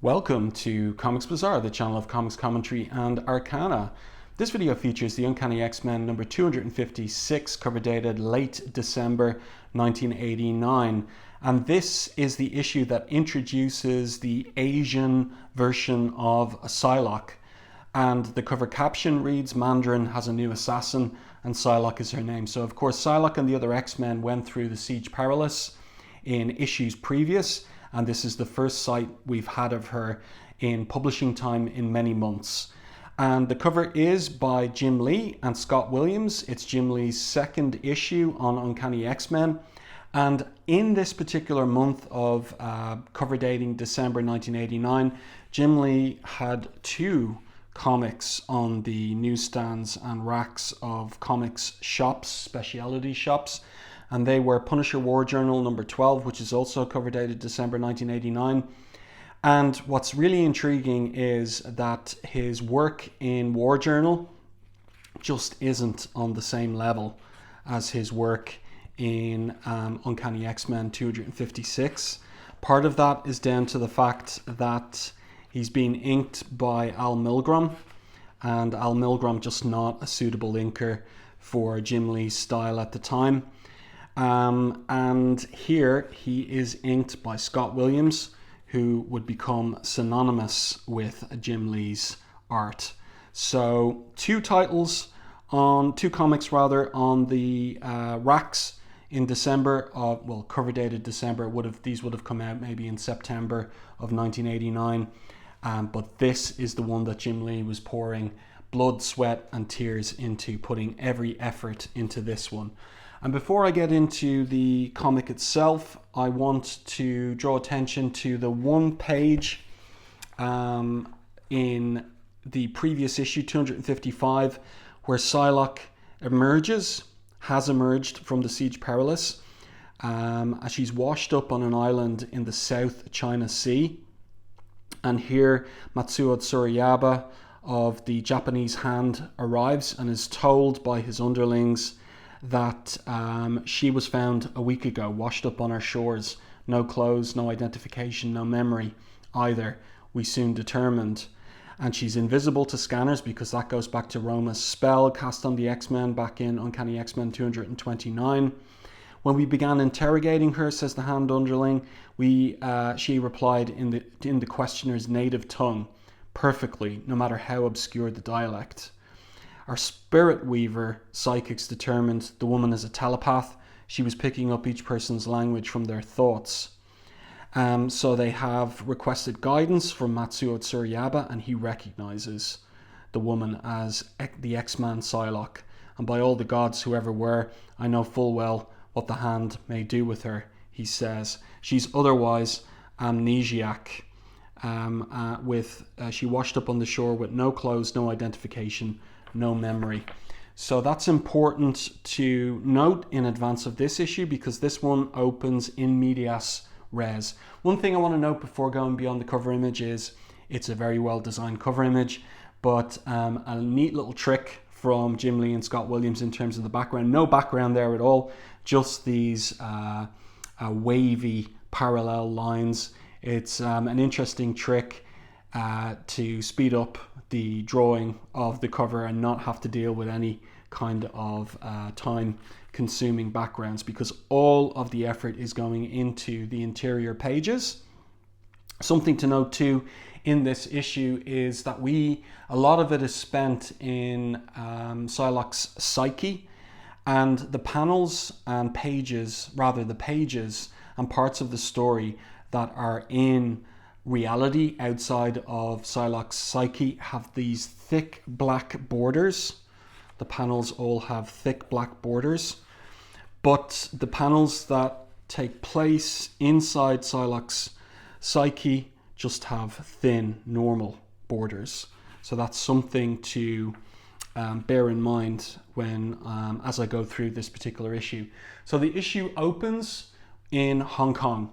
Welcome to Comics Bazaar, the channel of comics commentary and arcana. This video features the Uncanny X-Men number 256, cover dated late December 1989. And this is the issue that introduces the Asian version of Psylocke. And the cover caption reads, "Mandarin has a new assassin," and Psylocke is her name. So of course Psylocke and the other X-Men went through the Siege Perilous in issues previous, and this is the first sight we've had of her in publishing time in many months. And the cover is by Jim Lee and Scott Williams. It's Jim Lee's second issue on Uncanny X-Men. And in this particular month of cover dating December 1989, Jim Lee had two comics on the newsstands and racks of comics shops, specialty shops. And they were Punisher War Journal number 12, which is also cover dated December 1989. And what's really intriguing is that his work in War Journal just isn't on the same level as his work in Uncanny X-Men 256. Part of that is down to the fact that he's been inked by Al Milgrom, and Al Milgrom just not a suitable inker for Jim Lee's style at the time. And here he is inked by Scott Williams, who would become synonymous with Jim Lee's art. So two comics on the racks in December of, cover dated December. These would have come out maybe in September of 1989. But this is the one that Jim Lee was pouring blood, sweat, and tears into, putting every effort into this one. And before I get into the comic itself, I want to draw attention to the one page in the previous issue, 255, where Psylocke has emerged from the Siege Perilous, as she's washed up on an island in the South China Sea. And here Matsuo Tsurayaba of the Japanese Hand arrives and is told by his underlings that she was found a week ago, washed up on our shores. No clothes, no identification, no memory either, we soon determined. And she's invisible to scanners because that goes back to Roma's spell cast on the X-Men back in Uncanny X-Men 229. When we began interrogating her, says the Hand underling, she replied in the questioner's native tongue perfectly, no matter how obscure the dialect. Our spirit weaver psychics determined the woman is a telepath. She was picking up each person's language from their thoughts. So they have requested guidance from Matsuo Tsurayaba, and he recognizes the woman as the X-Man Psylocke. And by all the gods who ever were, I know full well what the Hand may do with her, he says. She's otherwise amnesiac. She washed up on the shore with no clothes, no identification, no memory. So that's important to note in advance of this issue, because this one opens in medias res. One thing I want to note before going beyond the cover image is it's a very well designed cover image, but a neat little trick from Jim Lee and Scott Williams in terms of the background. No background there at all, just these wavy parallel lines. It's an interesting trick to speed up the drawing of the cover and not have to deal with any kind of time consuming backgrounds, because all of the effort is going into the interior pages. Something to note too in this issue is that a lot of it is spent in Psylocke's psyche, and the panels and pages, the pages and parts of the story that are in reality outside of Psylocke's psyche have these thick black borders. The panels all have thick black borders, but the panels that take place inside Psylocke's psyche just have thin, normal borders. So that's something to bear in mind when as I go through this particular issue. So the issue opens in Hong Kong.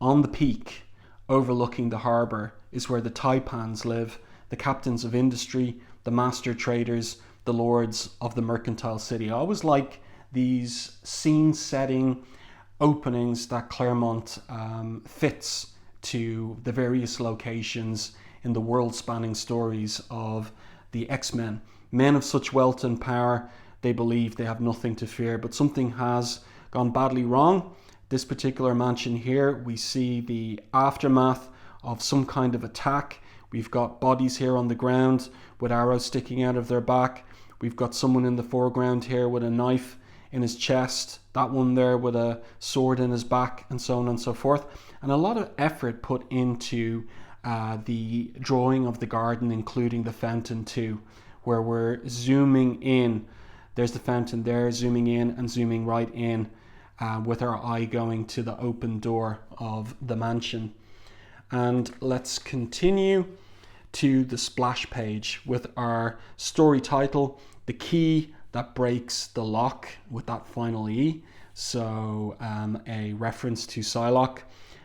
On the peak, overlooking the harbour, is where the taipans live, the captains of industry, the master traders, the lords of the mercantile city. I always like these scene setting openings that Claremont fits to the various locations in the world-spanning stories of the X-Men. Men of such wealth and power, they believe they have nothing to fear, but something has gone badly wrong. This particular mansion here, we see the aftermath of some kind of attack. We've got bodies here on the ground with arrows sticking out of their back. We've got someone in the foreground here with a knife in his chest, that one there with a sword in his back, and so on and so forth. And a lot of effort put into the drawing of the garden, including the fountain too, where we're zooming in. There's the fountain there, zooming in and zooming right in with our eye going to the open door of the mansion. And let's continue to the splash page with our story title, The Key That Breaks the Lock, with that final E. So a reference to Psylocke.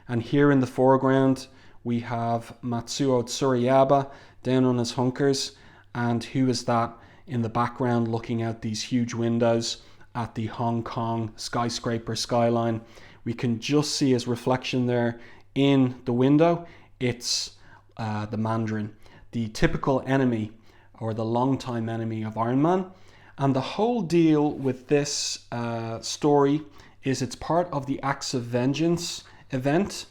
And here in the foreground, we have Matsuo Tsurayaba down on his hunkers. And who is that in the background looking out these huge windows at the Hong Kong skyscraper skyline? We can just see his reflection there in the window. It's the Mandarin, the typical enemy or the longtime enemy of Iron Man. And the whole deal with this story is it's part of the Acts of Vengeance event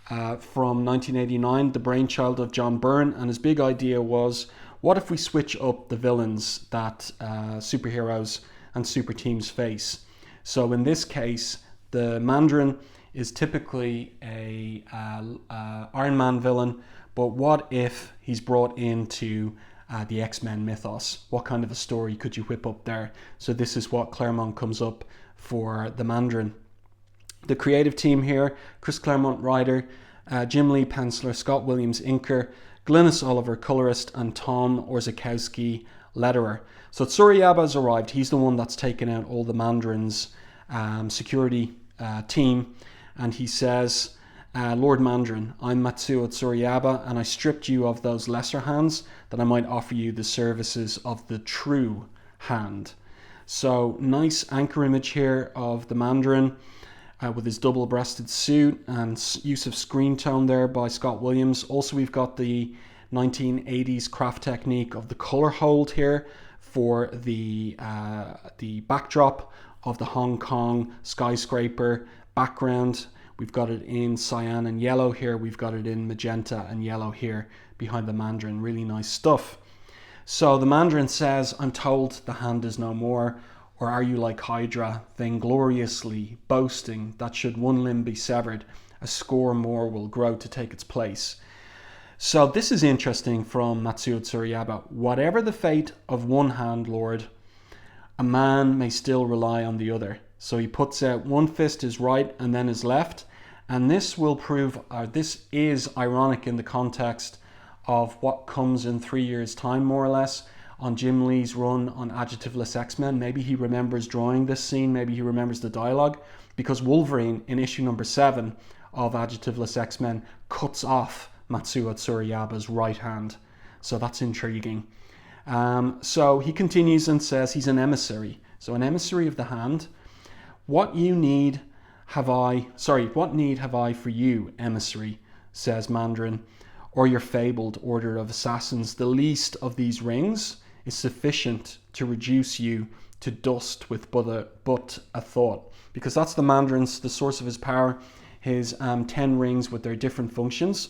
from 1989, the brainchild of John Byrne. And his big idea was, what if we switch up the villains that superheroes and super teams face? So in this case, the Mandarin is typically a Iron Man villain, but what if he's brought into the X-Men mythos? What kind of a story could you whip up there? So this is what Claremont comes up for the Mandarin. The creative team here, Chris Claremont writer, Jim Lee penciler, Scott Williams inker, Glynis Oliver colorist, and Tom Orzechowski letterer. So Tsurayaba has arrived. He's the one that's taken out all the Mandarin's security team, and he says, Lord Mandarin, I'm Matsuo Tsurayaba, and I stripped you of those lesser hands that I might offer you the services of the true hand. So nice anchor image here of the Mandarin with his double-breasted suit and use of screen tone there by Scott Williams. Also, we've got the 1980s craft technique of the color hold here for the backdrop of the Hong Kong skyscraper background. We've got it in cyan and yellow here. We've got it in magenta and yellow here behind the Mandarin. Really nice stuff. So the Mandarin says, I'm told the hand is no more. Or are you like Hydra, vaingloriously boasting that should one limb be severed, a score more will grow to take its place? So this is interesting from Matsuo Tsurayaba. Whatever the fate of one hand, Lord, a man may still rely on the other. So he puts out one fist his right and then his left. And this will prove, this is ironic in the context of what comes in 3 years' time, more or less, on Jim Lee's run on Adjectiveless X-Men. Maybe he remembers drawing this scene, maybe he remembers the dialogue, because Wolverine in issue number 7 of Adjectiveless X-Men cuts off Matsuo Tsurayaba's right hand. So that's intriguing. So he continues and says he's an emissary. So an emissary of the hand. What need have I for you, emissary, says Mandarin, or your fabled order of assassins? The least of these rings is sufficient to reduce you to dust with but a thought. Because that's the Mandarin's, the source of his power, his 10 rings with their different functions.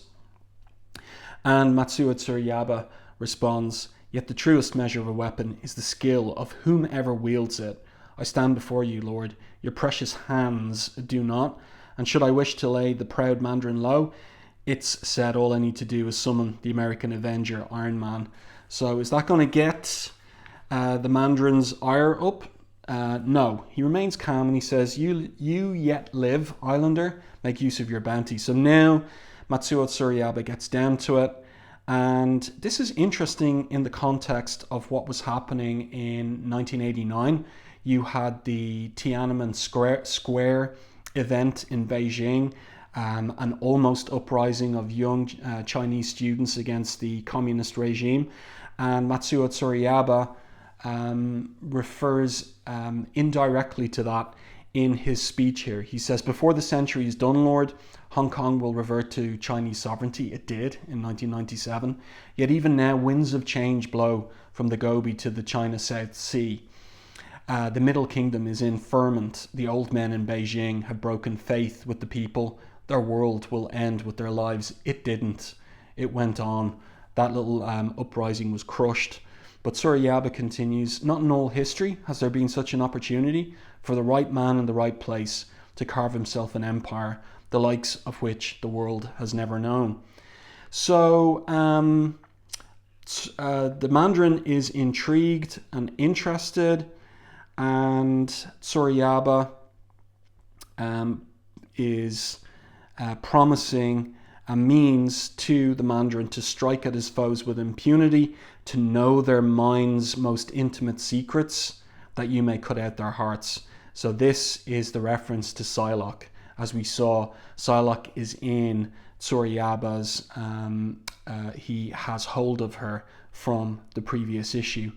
And Matsuo Tsurayaba responds, yet the truest measure of a weapon is the skill of whomever wields it. I stand before you, Lord. Your precious hands do not. And should I wish to lay the proud Mandarin low, it's said all I need to do is summon the American Avenger, Iron Man. So is that going to get the Mandarin's ire up? No. He remains calm and he says, you yet live, Islander. Make use of your bounty. So now Matsuo Tsurayaba gets down to it. And this is interesting in the context of what was happening in 1989. You had the Tiananmen Square event in Beijing, an almost uprising of young Chinese students against the communist regime. And Matsuo Tsurayaba refers indirectly to that in his speech here. He says, before the century is done, Lord, Hong Kong will revert to Chinese sovereignty. It did in 1997. Yet even now, winds of change blow from the Gobi to the China South Sea. The Middle Kingdom is in ferment. The old men in Beijing have broken faith with the people. Their world will end with their lives. It didn't. It went on. That little uprising was crushed. But Surayaba continues, not in all history has there been such an opportunity for the right man in the right place to carve himself an empire, the likes of which the world has never known. So the Mandarin is intrigued and interested, and Surayaba is promising a means to the Mandarin to strike at his foes with impunity, to know their minds' most intimate secrets, that you may cut out their hearts. So this is the reference to Psylocke. As we saw, Psylocke is in Surayaba's, he has hold of her from the previous issue.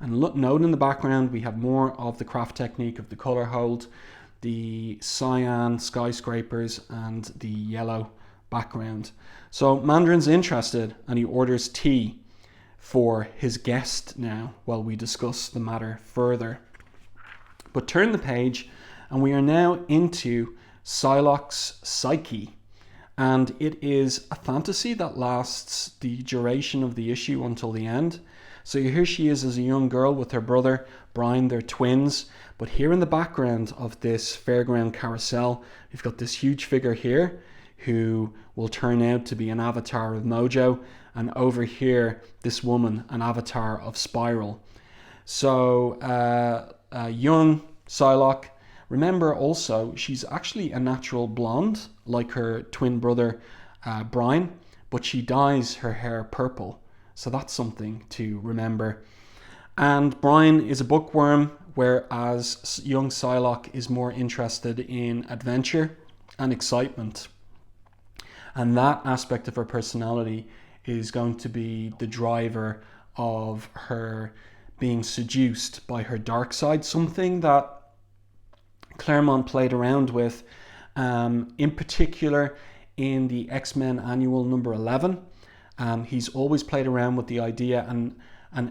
And note in the background, we have more of the craft technique of the color hold, the cyan skyscrapers and the yellow background. So Mandarin's interested and he orders tea for his guest now while we discuss the matter further. But turn the page and we are now into Psylocke's psyche. And it is a fantasy that lasts the duration of the issue until the end. So here she is as a young girl with her brother, Brian, they're twins. But here in the background of this fairground carousel, we've got this huge figure here who will turn out to be an avatar of Mojo. And over here, this woman, an avatar of Spiral. So young Psylocke, remember also, she's actually a natural blonde, like her twin brother, Brian, but she dyes her hair purple. So that's something to remember. And Brian is a bookworm, whereas young Psylocke is more interested in adventure and excitement. And that aspect of her personality is going to be the driver of her being seduced by her dark side, something that Claremont played around with, in particular in the X-Men Annual number 11. He's always played around with the idea, and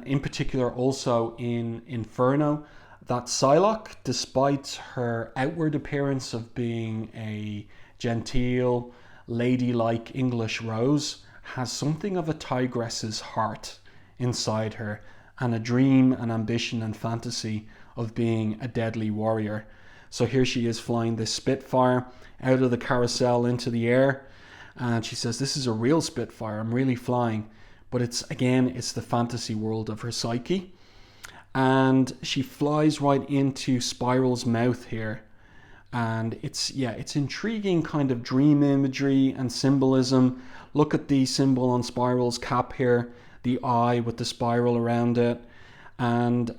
in particular also in Inferno, that Psylocke, despite her outward appearance of being a genteel, ladylike English rose, has something of a tigress's heart inside her, and a dream and ambition and fantasy of being a deadly warrior. So here she is flying this Spitfire out of the carousel into the air, and she says, this is a real Spitfire, I'm really flying. But it's the fantasy world of her psyche. And she flies right into Spiral's mouth here. And it's intriguing kind of dream imagery and symbolism. Look at the symbol on Spiral's cap here, the eye with the spiral around it. And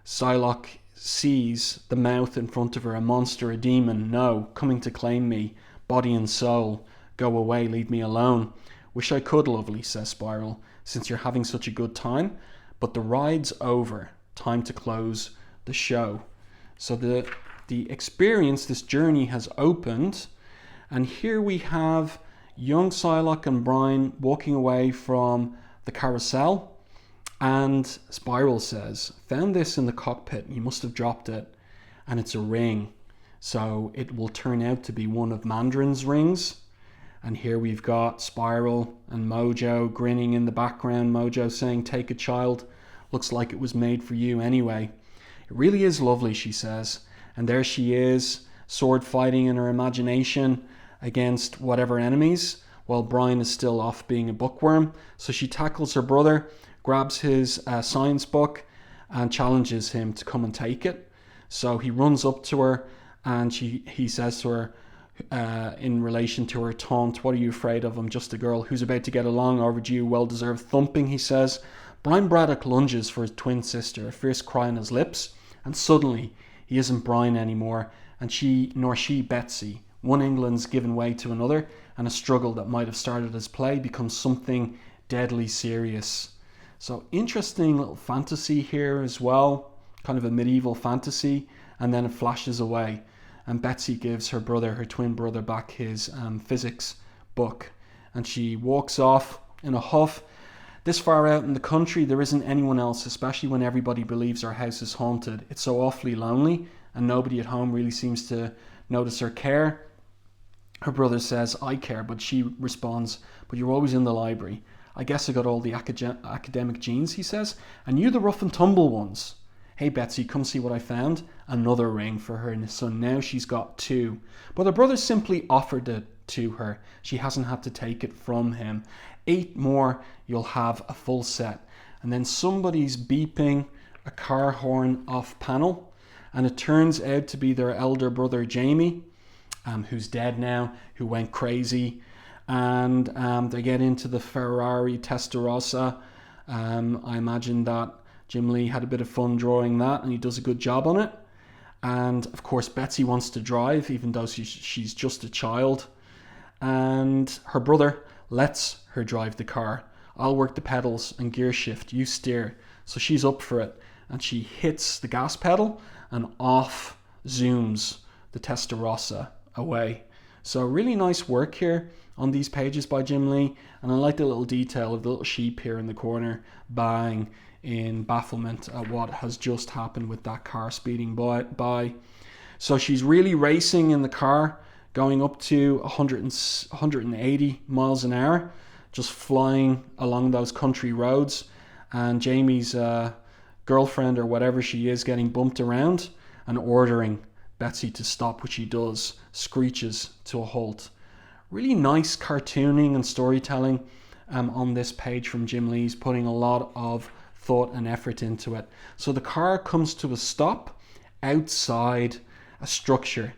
Psylocke sees the mouth in front of her, a monster, a demon, no, coming to claim me, body and soul, go away, leave me alone. Wish I could, lovely, says Spiral, since you're having such a good time, but the ride's over, time to close the show. So the experience, this journey has opened, and here we have young Psylocke and Brian walking away from the carousel. And Spiral says, found this in the cockpit, you must have dropped it, and it's a ring. So it will turn out to be one of Mandarin's rings. And here we've got Spiral and Mojo grinning in the background. Mojo saying, take a child, looks like it was made for you anyway. It really is lovely, she says. And there she is, sword fighting in her imagination against whatever enemies, while Brian is still off being a bookworm. So she tackles her brother, grabs his science book and challenges him to come and take it. So he runs up to her and he says to her, in relation to her taunt, what are you afraid of? I'm just a girl who's about to get a long overdue, well-deserved thumping, he says. Brian Braddock lunges for his twin sister, a fierce cry on his lips, and suddenly he isn't Brian anymore, and she Betsy. One England's given way to another, and a struggle that might have started as play becomes something deadly serious. So interesting little fantasy here as well, kind of a medieval fantasy, and then it flashes away. and Betsy gives her twin brother, back his physics book, and she walks off in a huff. This far out in the country, there isn't anyone else, especially when everybody believes our house is haunted. It's so awfully lonely, and nobody at home really seems to notice or care. Her brother says, I care, but she responds, but you're always in the library. I guess I got all the academic genes, he says, and you the rough and tumble ones. Hey Betsy, come see what I found. Another ring for her, and so now she's got 2. But her brother simply offered it to her. She hasn't had to take it from him. 8 more, you'll have a full set. And then somebody's beeping a car horn off panel, and it turns out to be their elder brother Jamie, who's dead now, who went crazy. And they get into the Ferrari Testarossa. I imagine that Jim Lee had a bit of fun drawing that, and he does a good job on it. And of course Betsy wants to drive, even though she's just a child, and her brother lets her drive the car. I'll work the pedals and gear shift, you steer. So she's up for it, and she hits the gas pedal, and off zooms the Testarossa away. So really nice work here on these pages by Jim Lee, and I like the little detail of the little sheep here in the corner buying in bafflement at what has just happened with that car speeding by. So she's really racing in the car, going up to 180 miles an hour, just flying along those country roads, and Jamie's girlfriend or whatever she is getting bumped around and ordering Betsy to stop, which she does, screeches to a halt. Really nice cartooning and storytelling on this page from Jim Lee. He's putting a lot of thought and effort into it. So the car comes to a stop outside a structure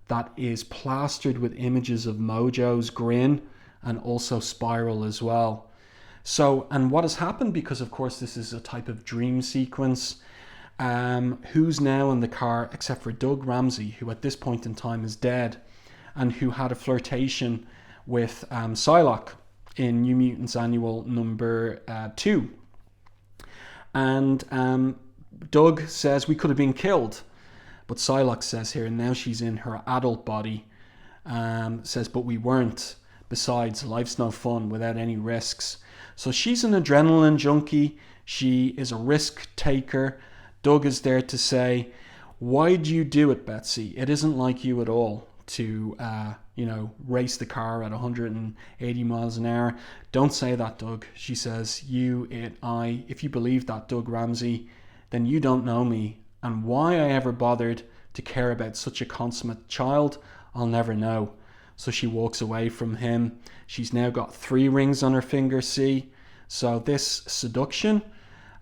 that is plastered with images of Mojo's grin and also Spiral as well. So, and what has happened, because of course this is a type of dream sequence, who's now in the car except for Doug Ramsey, who at this point in time is dead, and who had a flirtation with Psylocke in New Mutants Annual number 2. And Doug says we could have been killed, but Psylocke says here, and now she's in her adult body, says, but we weren't. Besides, life's no fun without any risks. So she's an adrenaline junkie. She is a risk taker. Doug is there to say, why'd you do it, Betsy? It isn't like you at all to, race the car at 180 miles an hour. Don't say that, Doug. She says, you, it, I. If you believe that, Doug Ramsey, then you don't know me. And why I ever bothered to care about such a consummate child, I'll never know. So she walks away from him. She's now got 3 rings on her finger, see? So this seduction,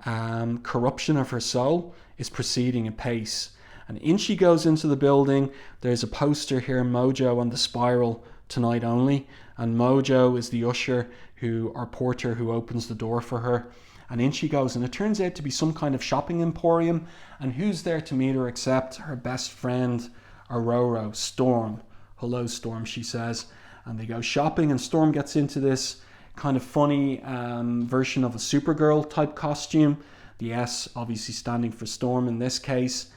corruption of her soul is proceeding apace. And in she goes into the building. There's a poster here, Mojo and the Spiral tonight only. And Mojo is the usher or porter who opens the door for her. And in she goes, and it turns out to be some kind of shopping emporium. And who's there to meet her except her best friend, Aurora, Storm. Hello, Storm, she says. And they go shopping, and Storm gets into this kind of funny version of a Supergirl type costume. The S obviously standing for Storm in this case.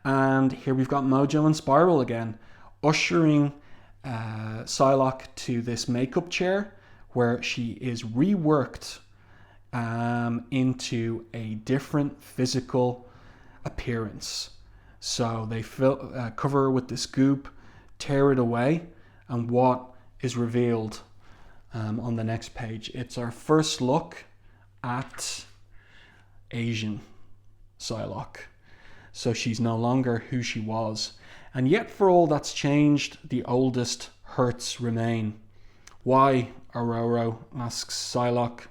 And here we've got Mojo and Spiral again, ushering Psylocke to this makeup chair where she is reworked into a different physical appearance. So they cover her with this goop, tear it away, and what is revealed on the next page? It's our first look at Asian Psylocke. So she's no longer who she was. And yet for all that's changed, the oldest hurts remain. Why, Aurora asks Psylocke,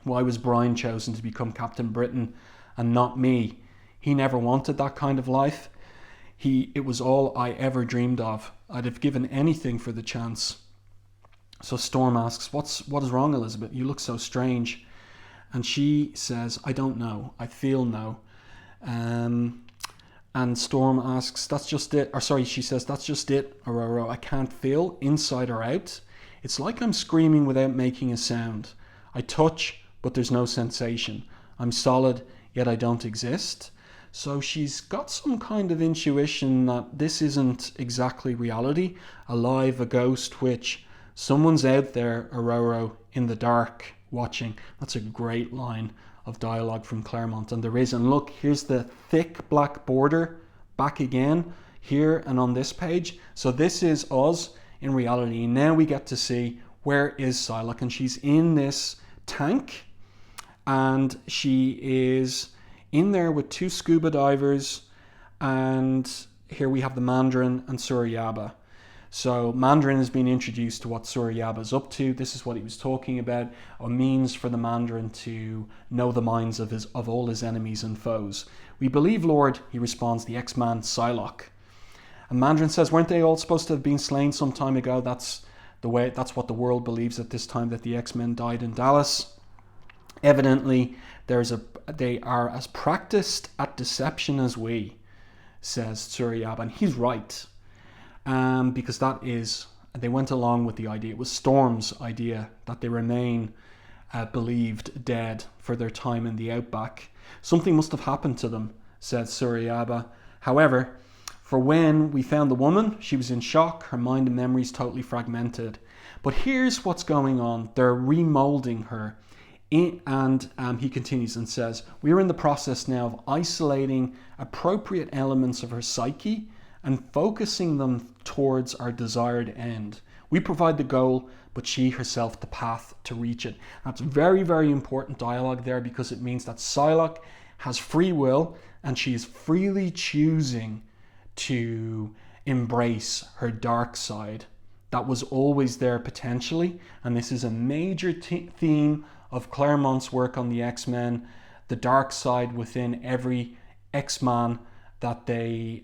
why was Brian chosen to become Captain Britain and not me? He never wanted that kind of life. It was all I ever dreamed of. I'd have given anything for the chance. So Storm asks, what is wrong, Elizabeth? You look so strange. And she says, I don't know. I feel no. And Storm asks, that's just it. She says, that's just it, Aurora. I can't feel inside or out. It's like I'm screaming without making a sound. I touch, but there's no sensation. I'm solid, yet I don't exist. So she's got some kind of intuition that this isn't exactly reality, alive, a ghost, which someone's out there, Aurora, in the dark watching. That's a great line of dialogue from Claremont, and there is. And look, here's the thick black border back again here and on this page. So this is us in reality. Now we get to see where is Psylocke, and she's in this tank, and she is in there with two scuba divers, and here we have the Mandarin and Suryaba. So Mandarin has been introduced to what Suryaba's up to. This is what he was talking about, a means for the Mandarin to know the minds of all his enemies and foes. We believe, Lord, he responds, the X-Man Psylocke. And Mandarin says, weren't they all supposed to have been slain some time ago? That's what the world believes at this time, that the X-Men died in Dallas. Evidently, they are as practiced at deception as we, says Suryaba, and he's right. Because they went along with the idea. It was Storm's idea that they remain believed dead for their time in the outback. Something must have happened to them, said Suryaba. However, for when we found the woman, she was in shock, her mind and memories totally fragmented. But here's what's going on. They're remolding her. And he continues and says, we are in the process now of isolating appropriate elements of her psyche and focusing them towards our desired end. We provide the goal, but she herself the path to reach it. That's very, very important dialogue there, because it means that Psylocke has free will and she is freely choosing to embrace her dark side that was always there potentially. And this is a major theme of Claremont's work on the X-Men, the dark side within every X-Man that they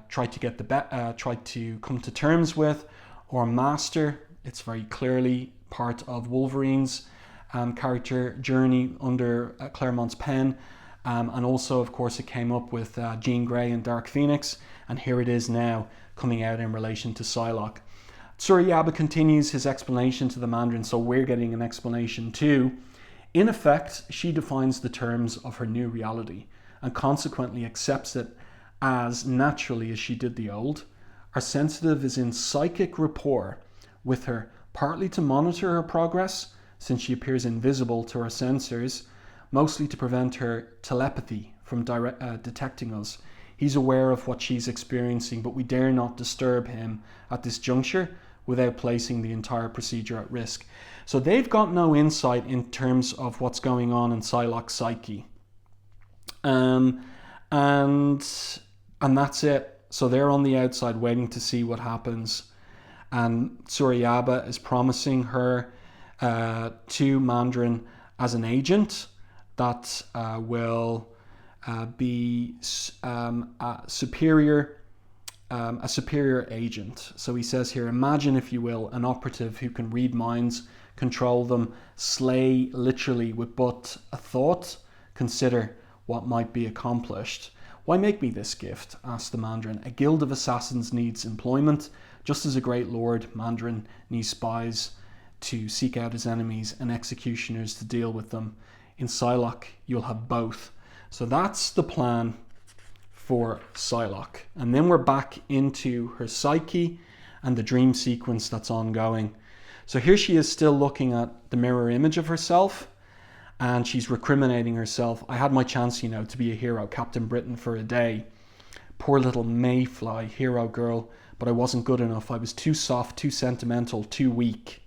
try to come to terms with or master. It's very clearly part of Wolverine's character journey under Claremont's pen. And also, of course, it came up with Jean Grey and Dark Phoenix, and here it is now coming out in relation to Psylocke. Suryaba continues his explanation to the Mandarin, so we're getting an explanation too. In effect, she defines the terms of her new reality and consequently accepts it as naturally as she did the old. Our sensitive is in psychic rapport with her, partly to monitor her progress, since she appears invisible to our sensors, mostly to prevent her telepathy from detecting us. He's aware of what she's experiencing, but we dare not disturb him at this juncture without placing the entire procedure at risk. So they've got no insight in terms of what's going on in Psylocke's psyche. And that's it. So they're on the outside waiting to see what happens. And Suryaba is promising her to Mandarin as an agent that will be a superior agent. So he says here, imagine, if you will, an operative who can read minds, control them, slay literally with but a thought. Consider what might be accomplished. Why make me this gift? Asked the Mandarin. A guild of assassins needs employment, just as a great lord, Mandarin, needs spies to seek out his enemies and executioners to deal with them. In Psylocke, you'll have both. So that's the plan for Psylocke. And then we're back into her psyche and the dream sequence that's ongoing. So here she is still looking at the mirror image of herself, and she's recriminating herself. I had my chance, to be a hero, Captain Britain for a day. Poor little Mayfly, hero girl, but I wasn't good enough. I was too soft, too sentimental, too weak.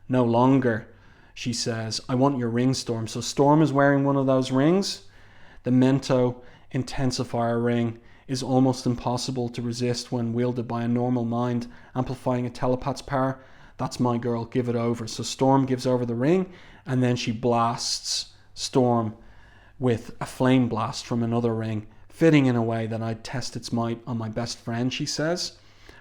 No longer, she says, I want your ring, Storm. So Storm is wearing one of those rings. The Mento intensifier ring is almost impossible to resist when wielded by a normal mind, amplifying a telepath's power. That's my girl, give it over. So Storm gives over the ring, and then she blasts Storm with a flame blast from another ring, fitting in a way that I'd test its might on my best friend, she says.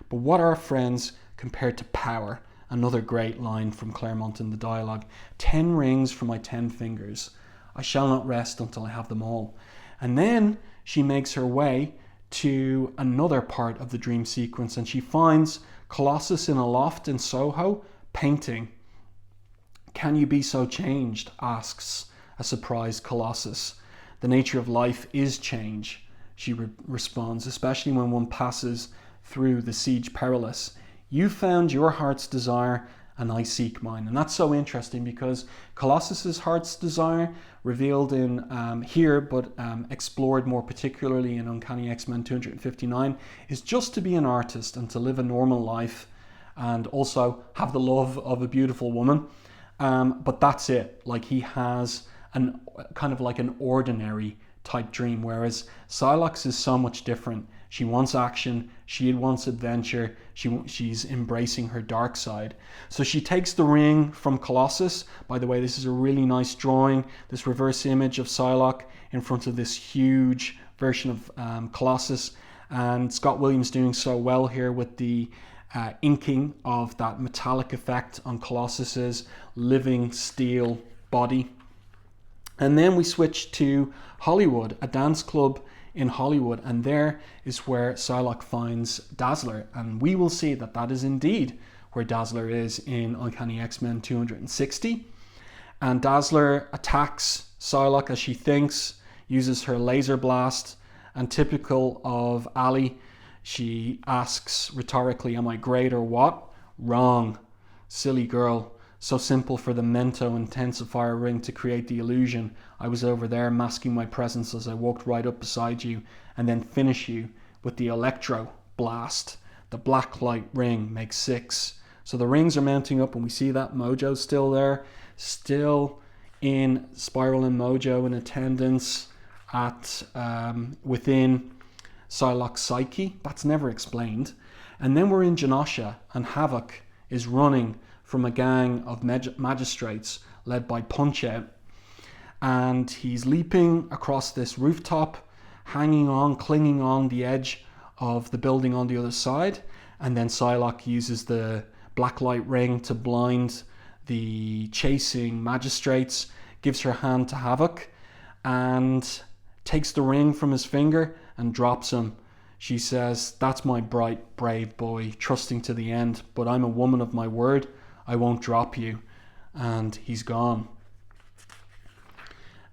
But what are friends compared to power? Another great line from Claremont in the dialogue. 10 rings for my 10 fingers. I shall not rest until I have them all. And then she makes her way to another part of the dream sequence, and she finds Colossus in a loft in Soho, painting. Can you be so changed? Asks a surprised Colossus. The nature of life is change, she responds, especially when one passes through the Siege Perilous. You found your heart's desire, and I seek mine. And that's so interesting because Colossus's heart's desire, revealed in here, but explored more particularly in Uncanny X-Men 259, is just to be an artist and to live a normal life and also have the love of a beautiful woman. But that's it. Like, he has an kind of like an ordinary type dream, whereas Psylocke's is so much different. She wants action, she wants adventure, she's embracing her dark side. So she takes the ring from Colossus. By the way, this is a really nice drawing, this reverse image of Psylocke in front of this huge version of Colossus. And Scott Williams doing so well here with the inking of that metallic effect on Colossus's living steel body. And then we switch to Hollywood, a dance club in Hollywood, and there is where Psylocke finds Dazzler, and we will see that that is indeed where Dazzler is in Uncanny X-Men 260. And Dazzler attacks Psylocke as she thinks, uses her laser blast, and typical of Ali, she asks rhetorically, am I great or what? Wrong. Silly girl. So simple for the Mento intensifier ring to create the illusion. I was over there masking my presence as I walked right up beside you and then finish you with the electro blast. The black light ring makes 6. So the rings are mounting up and we see that Mojo's still there, still in Spiral and Mojo in attendance at within Psylocke's psyche. That's never explained. And then we're in Genosha and Havoc is running from a gang of magistrates led by Punch-Out, and he's leaping across this rooftop, hanging on, clinging on the edge of the building on the other side, and then Psylocke uses the black light ring to blind the chasing magistrates, gives her hand to Havoc, and takes the ring from his finger and drops him. She says, that's my bright, brave boy, trusting to the end, but I'm a woman of my word. I won't drop you. And he's gone.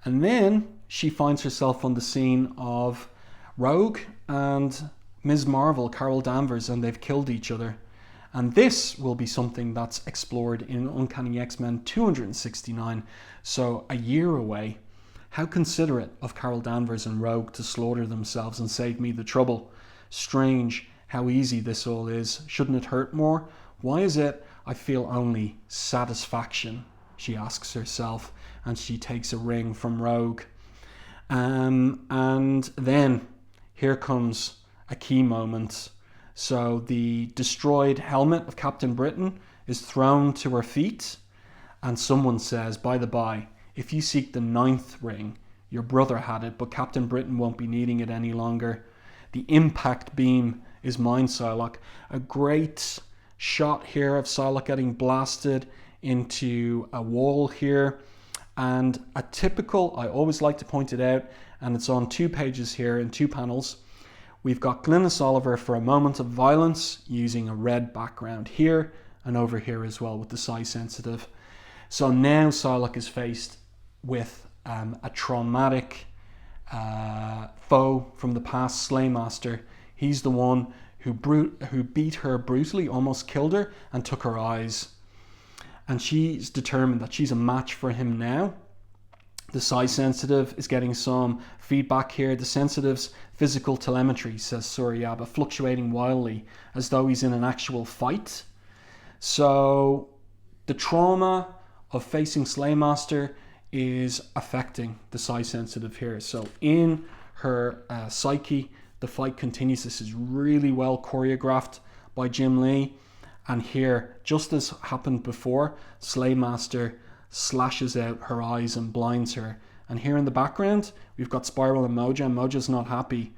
And then she finds herself on the scene of Rogue and Ms. Marvel, Carol Danvers, and they've killed each other. And this will be something that's explored in Uncanny X-Men 269, so a year away. How considerate of Carol Danvers and Rogue to slaughter themselves and save me the trouble. Strange how easy this all is. Shouldn't it hurt more? Why is it I feel only satisfaction? She asks herself, and she takes a ring from Rogue. And then here comes a key moment. So the destroyed helmet of Captain Britain is thrown to her feet, and someone says, by the by, if you seek the 9th ring, your brother had it, but Captain Britain won't be needing it any longer. The impact beam is mine, Psylocke. A great shot here of Psylocke getting blasted into a wall here. And a typical, I always like to point it out, and it's on 2 pages here in 2 panels. We've got Glynis Oliver for a moment of violence using a red background here and over here as well with the size sensitive. So now Psylocke is faced with a traumatic foe from the past, Slaymaster. He's the one who beat her brutally, almost killed her, and took her eyes. And she's determined that she's a match for him now. The size sensitive is getting some feedback here. The sensitive's physical telemetry, says Suryaba, fluctuating wildly as though he's in an actual fight. So the trauma of facing Slaymaster is affecting the size sensitive here. So in her psyche, the fight continues. This is really well choreographed by Jim Lee. And here, just as happened before, Slaymaster slashes out her eyes and blinds her. And here in the background, we've got Spiral and Mojo, and Mojo's not happy.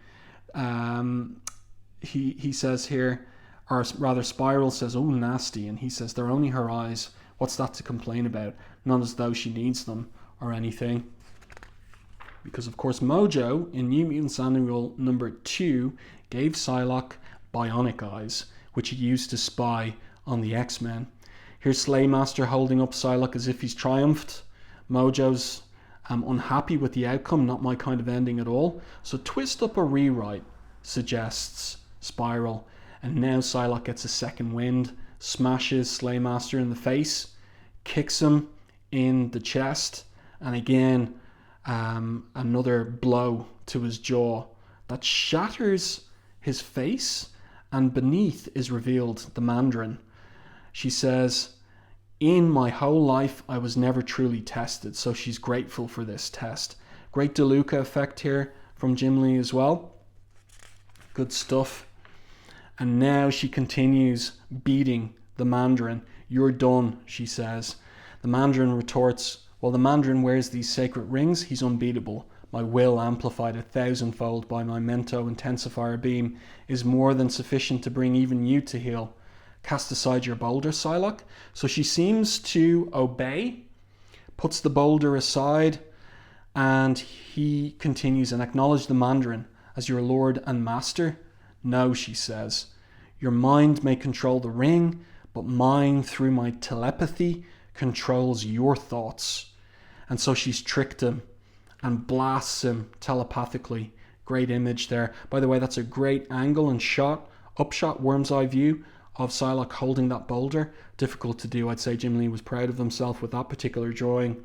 He says here, or rather Spiral says, oh, nasty. And he says, they're only her eyes. What's that to complain about? Not as though she needs them or anything. Because, of course, Mojo, in New Mutants Annual number 2, gave Psylocke bionic eyes, which he used to spy on the X-Men. Here's Slaymaster holding up Psylocke as if he's triumphed. Mojo's I'm unhappy with the outcome, not my kind of ending at all. So twist up a rewrite, suggests Spiral. And now Psylocke gets a second wind, smashes Slaymaster in the face, kicks him in the chest, and again, another blow to his jaw that shatters his face, and beneath is revealed the Mandarin. She says, "In my whole life, I was never truly tested," so she's grateful for this test. Great DeLuca effect here from Jim Lee as well. Good stuff. And now she continues beating the Mandarin. "You're done," she says. The Mandarin retorts, "While the Mandarin wears these sacred rings, he's unbeatable. My will, amplified 1,000-fold by my Mento intensifier beam, is more than sufficient to bring even you to heel. Cast aside your boulder, Psylocke." So she seems to obey, puts the boulder aside, and he continues, "And acknowledge the Mandarin as your lord and master." "No," she says. "Your mind may control the ring, but mine, through my telepathy, controls your thoughts." And so she's tricked him and blasts him telepathically. Great image there. By the way, that's a great angle and shot, upshot worm's eye view of Psylocke holding that boulder. Difficult to do. I'd say Jim Lee was proud of himself with that particular drawing.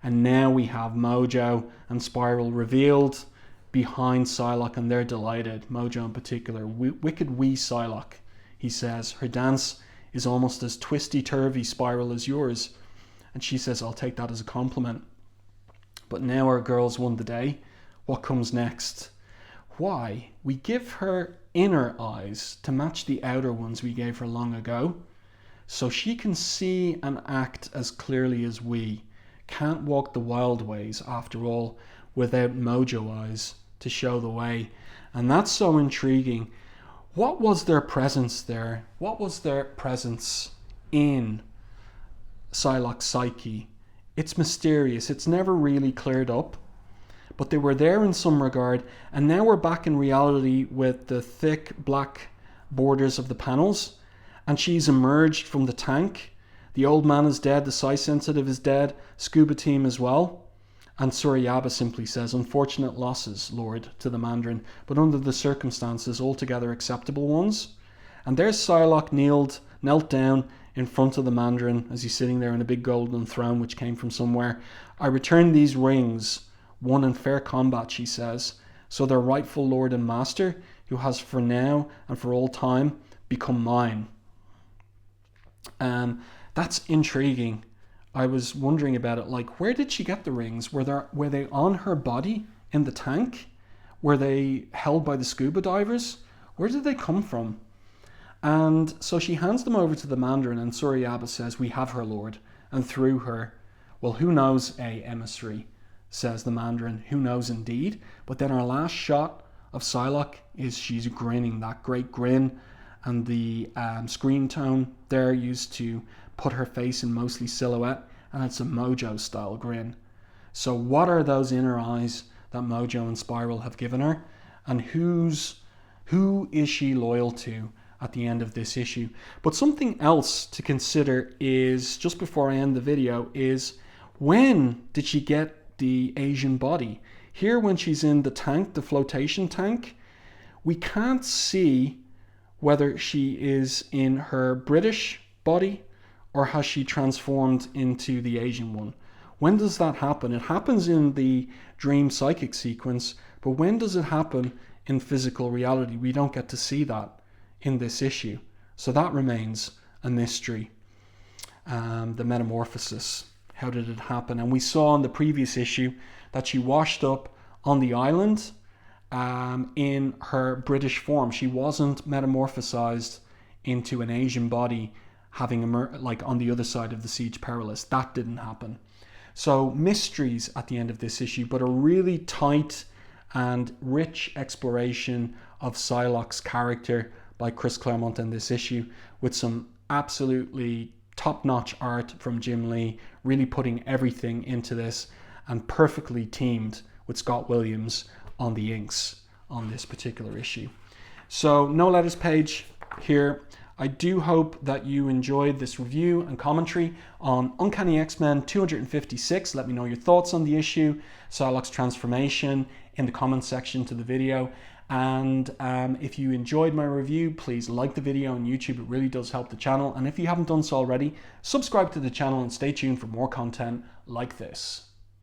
And now we have Mojo and Spiral revealed behind Psylocke, and they're delighted. Mojo in particular. "Wicked wee Psylocke," he says. "Her dance is almost as twisty-turvy, Spiral, as yours." And she says, "I'll take that as a compliment." But now our girls won the day. What comes next? Why? We give her inner eyes to match the outer ones we gave her long ago, so she can see and act as clearly as we. Can't walk the wild ways, after all, without Mojo eyes to show the way. And that's so intriguing. What was their presence there? What was their presence in Psylocke's psyche? It's mysterious. It's never really cleared up. But they were there in some regard, and now we're back in reality with the thick black borders of the panels, and she's emerged from the tank. The old man is dead, the Psi Sensitive is dead, Scuba Team as well. And Surayaba simply says, "Unfortunate losses, Lord," to the Mandarin, but under the circumstances, altogether acceptable ones. And there's Psylocke knelt down in front of the Mandarin as he's sitting there in a big golden throne which came from somewhere. "I return these rings, won in fair combat," she says, "so their rightful lord and master, who has for now and for all time become mine." That's intriguing. I was wondering about it, like, where did she get the rings? Were they on her body in the tank? Were they held by the scuba divers? Where did they come from? And so she hands them over to the Mandarin, and Surayaba says, "We have her, Lord, and through her." "Well, who knows, emissary," says the Mandarin. "Who knows indeed?" But then our last shot of Psylocke is she's grinning, that great grin, and the screen tone there used to put her face in mostly silhouette, and it's a Mojo style grin. So what are those inner eyes that Mojo and Spiral have given her, and who is she loyal to at the end of this issue? But something else to consider is, just before I end the video, is when did she get the Asian body? Here, when she's in the tank, the flotation tank, we can't see whether she is in her British body or has she transformed into the Asian one. When does that happen? It happens in the dream psychic sequence, but when does it happen in physical reality? We don't get to see that in this issue. So that remains a mystery. The metamorphosis, how did it happen? And we saw in the previous issue that she washed up on the island in her British form. She wasn't metamorphosized into an Asian body, having like on the other side of the Siege Perilous. That didn't happen. So mysteries at the end of this issue, but a really tight and rich exploration of Psylocke's character by Chris Claremont in this issue, with some absolutely top-notch art from Jim Lee, really putting everything into this, and perfectly teamed with Scott Williams on the inks on this particular issue. So no letters page here. I do hope that you enjoyed this review and commentary on Uncanny X-Men 256. Let me know your thoughts on the issue, Psylocke's transformation, in the comments section to the video. And if you enjoyed my review, please like the video on YouTube. It really does help the channel. And if you haven't done so already, subscribe to the channel and stay tuned for more content like this.